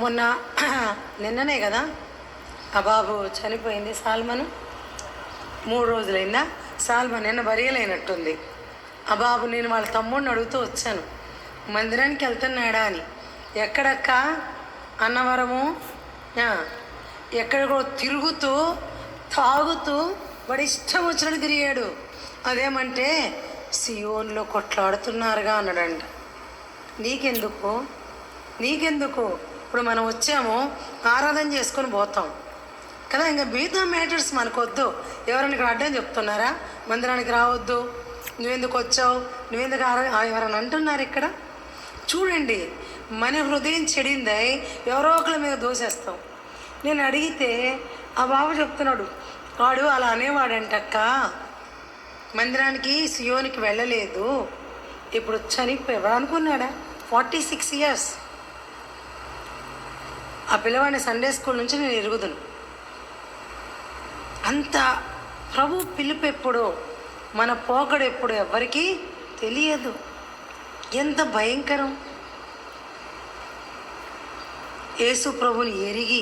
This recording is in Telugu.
మొన్న నిన్ననే కదా ఆ బాబు చనిపోయింది. సాల్మను 3 రోజులైందా? సాల్మన్ నిన్న బరియలేనట్టుంది. ఆ బాబు నేను వాళ్ళ తమ్ముడిని అడుగుతూ వచ్చాను, మందిరానికి వెళ్తున్నాడా అని. ఎక్కడక్క? అన్నవరము. ఎక్కడికో తిరుగుతూ తాగుతూ వాడి ఇష్టం వచ్చినట్టు తిరిగాడు. అదేమంటే సియోన్లో కొట్లాడుతున్నారుగా అన్నాడంట. నీకెందుకు? ఇప్పుడు మనం వచ్చాము, ఆరాధన చేసుకొని పోతాం కదా. ఇంకా మిగతా మ్యాటర్స్ మనకొద్దు. ఎవరైనా ఇక్కడ అడ్డం చెప్తున్నారా? మందిరానికి రావద్దు, నువ్వెందుకు వచ్చావు, నువ్వెందుకు ఎవరైనా అంటున్నారు ఇక్కడ? చూడండి, మన హృదయం చెడిందై ఎవరో ఒకరి మీద దోసేస్తాం. నేను అడిగితే ఆ బాబు చెప్తున్నాడు, వాడు అలా అనేవాడంటక్క, మందిరానికి సియోనికి వెళ్ళలేదు, ఇప్పుడు చనిపోయాడు అనుకున్నాడా? 46 years. ఆ పిల్లవాడిని సండే స్కూల్ నుంచి నేను ఎరుగుదును. అంత ప్రభు పిలుపు ఎప్పుడో, మన పోకడు ఎప్పుడు ఎవరికీ తెలియదు. ఎంత భయంకరం! యేసు ప్రభుని ఎరిగి